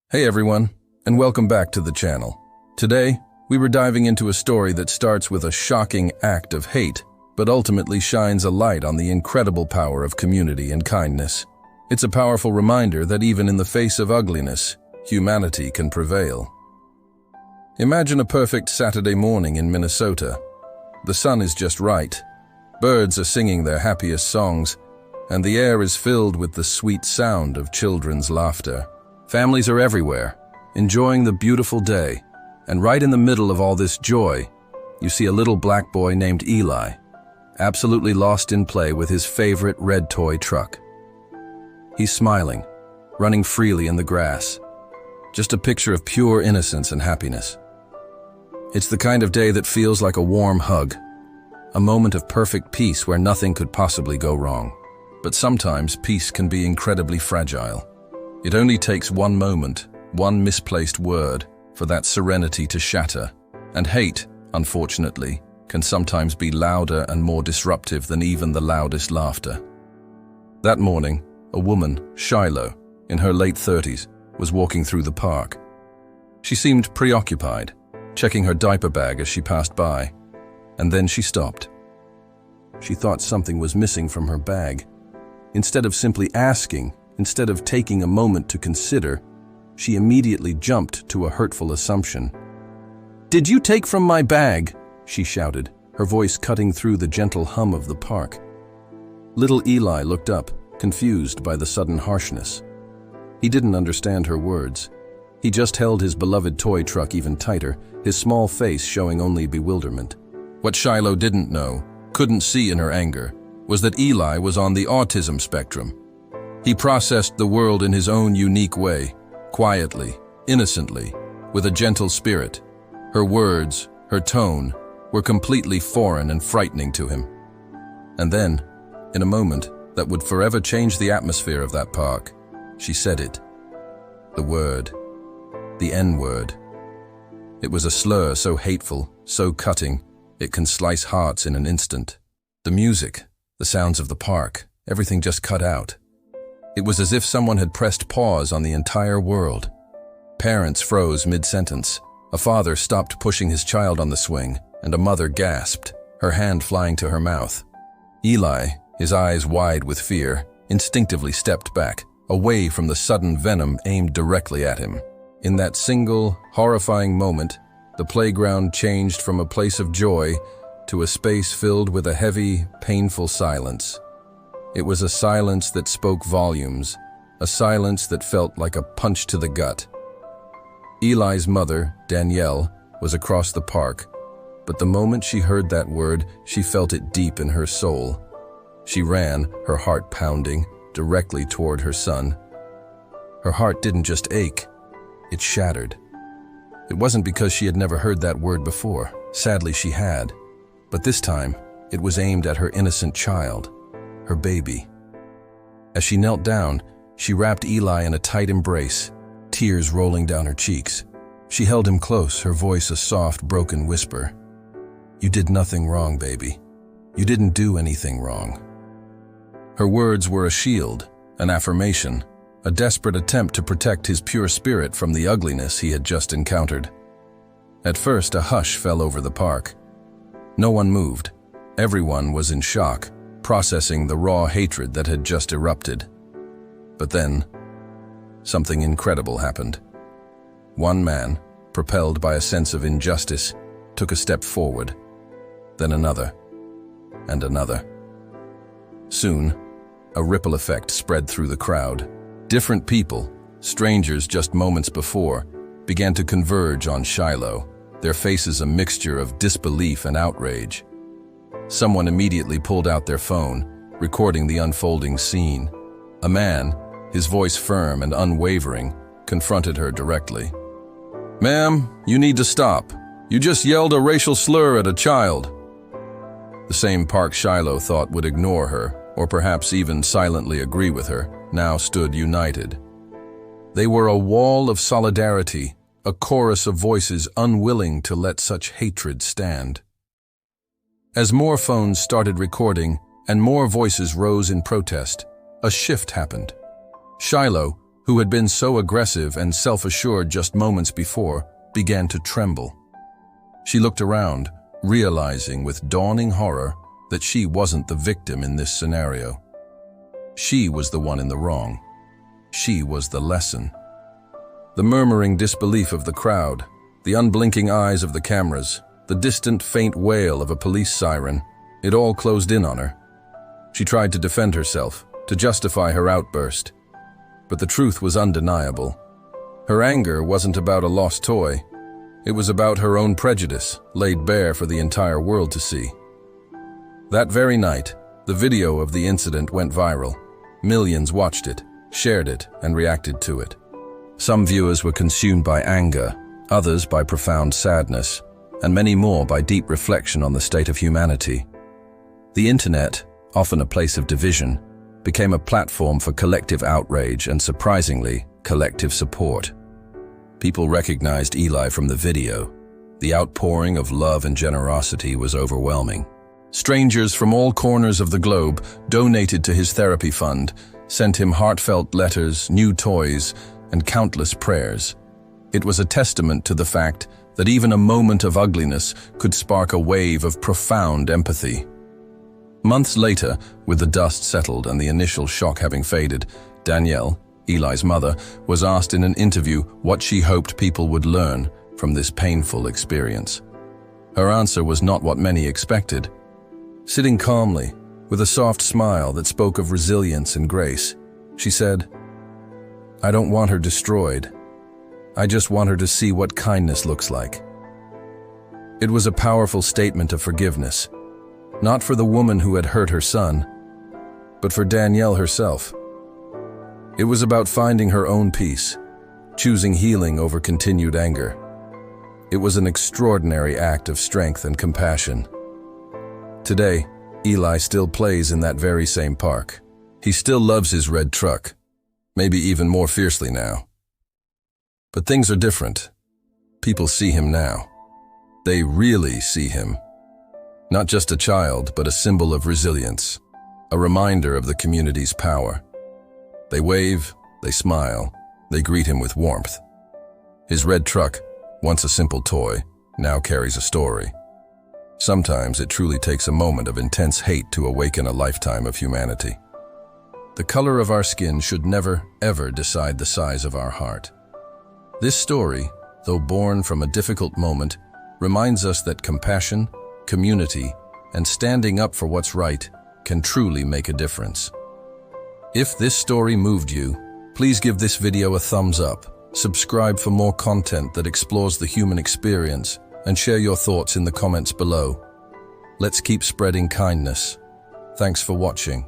Hey everyone, and welcome back to the channel. Today, we were diving into a story that starts with a shocking act of hate, but ultimately shines a light on the incredible power of community and kindness. It's a powerful reminder that even in the face of ugliness, humanity can prevail. Imagine a perfect Saturday morning in Minnesota. The sun is just right, birds are singing their happiest songs, and the air is filled with the sweet sound of children's laughter. Families are everywhere, enjoying the beautiful day, and right in the middle of all this joy, you see a little black boy named Eli, absolutely lost in play with his favorite red toy truck. He's smiling, running freely in the grass, just a picture of pure innocence and happiness. It's the kind of day that feels like a warm hug, a moment of perfect peace where nothing could possibly go wrong. But sometimes peace can be incredibly fragile. It only takes one moment, one misplaced word, for that serenity to shatter. And hate, unfortunately, can sometimes be louder and more disruptive than even the loudest laughter. That morning, a woman, Shiloh, in her late 30s, was walking through the park. She seemed preoccupied, checking her diaper bag as she passed by, and then she stopped. She thought something was missing from her bag. Instead of simply asking, instead of taking a moment to consider, she immediately jumped to a hurtful assumption. "Did you take from my bag?" she shouted, her voice cutting through the gentle hum of the park. Little Eli looked up, confused by the sudden harshness. He didn't understand her words. He just held his beloved toy truck even tighter, his small face showing only bewilderment. What Shiloh didn't know, couldn't see in her anger, was that Eli was on the autism spectrum. He processed the world in his own unique way, quietly, innocently, with a gentle spirit. Her words, her tone, were completely foreign and frightening to him. And then, in a moment that would forever change the atmosphere of that park, she said it. The word. The N-word. It was a slur so hateful, so cutting, it can slice hearts in an instant. The music, the sounds of the park, everything just cut out. It was as if someone had pressed pause on the entire world. Parents froze mid-sentence. A father stopped pushing his child on the swing, and a mother gasped, her hand flying to her mouth. Eli, his eyes wide with fear, instinctively stepped back, away from the sudden venom aimed directly at him. In that single, horrifying moment, the playground changed from a place of joy to a space filled with a heavy, painful silence. It was a silence that spoke volumes, a silence that felt like a punch to the gut. Eli's mother, Danielle, was across the park, but the moment she heard that word, she felt it deep in her soul. She ran, her heart pounding, directly toward her son. Her heart didn't just ache, it shattered. It wasn't because she had never heard that word before. Sadly, she had. But this time, it was aimed at her innocent child, her baby. As she knelt down, she wrapped Eli in a tight embrace, tears rolling down her cheeks. She held him close, her voice a soft, broken whisper. "You did nothing wrong, baby. You didn't do anything wrong." Her words were a shield, an affirmation, a desperate attempt to protect his pure spirit from the ugliness he had just encountered. At first, a hush fell over the park. No one moved. Everyone was in shock, processing the raw hatred that had just erupted. But then, something incredible happened. One man, propelled by a sense of injustice, took a step forward, then another, and another. Soon, a ripple effect spread through the crowd. Different people, strangers just moments before, began to converge on Shiloh, their faces a mixture of disbelief and outrage. Someone immediately pulled out their phone, recording the unfolding scene. A man, his voice firm and unwavering, confronted her directly. "Ma'am, you need to stop. You just yelled a racial slur at a child." The same park Shiloh thought would ignore her, or perhaps even silently agree with her, now stood united. They were a wall of solidarity, a chorus of voices unwilling to let such hatred stand. As more phones started recording and more voices rose in protest, a shift happened. Shiloh, who had been so aggressive and self-assured just moments before, began to tremble. She looked around, realizing with dawning horror that she wasn't the victim in this scenario. She was the one in the wrong. She was the lesson. The murmuring disbelief of the crowd, the unblinking eyes of the cameras, the distant faint wail of a police siren, it all closed in on her. She tried to defend herself, to justify her outburst. But the truth was undeniable. Her anger wasn't about a lost toy. It was about her own prejudice, laid bare for the entire world to see. That very night, the video of the incident went viral. Millions watched it, shared it, and reacted to it. Some viewers were consumed by anger, others by profound sadness, and many more by deep reflection on the state of humanity. The internet, often a place of division, became a platform for collective outrage and, surprisingly, collective support. People recognized Eli from the video. The outpouring of love and generosity was overwhelming. Strangers from all corners of the globe donated to his therapy fund, sent him heartfelt letters, new toys, and countless prayers. It was a testament to the fact that even a moment of ugliness could spark a wave of profound empathy. Months later, with the dust settled and the initial shock having faded, Danielle, Eli's mother, was asked in an interview what she hoped people would learn from this painful experience. Her answer was not what many expected. Sitting calmly, with a soft smile that spoke of resilience and grace, she said, "I don't want her destroyed. I just want her to see what kindness looks like." It was a powerful statement of forgiveness, not for the woman who had hurt her son, but for Danielle herself. It was about finding her own peace, choosing healing over continued anger. It was an extraordinary act of strength and compassion. Today, Eli still plays in that very same park. He still loves his red truck, maybe even more fiercely now. But things are different. People see him now. They really see him. Not just a child, but a symbol of resilience, a reminder of the community's power. They wave, they smile, they greet him with warmth. His red truck, once a simple toy, now carries a story. Sometimes it truly takes a moment of intense hate to awaken a lifetime of humanity. The color of our skin should never, ever decide the size of our heart. This story, though born from a difficult moment, reminds us that compassion, community, and standing up for what's right can truly make a difference. If this story moved you, please give this video a thumbs up, subscribe for more content that explores the human experience, and share your thoughts in the comments below. Let's keep spreading kindness. Thanks for watching.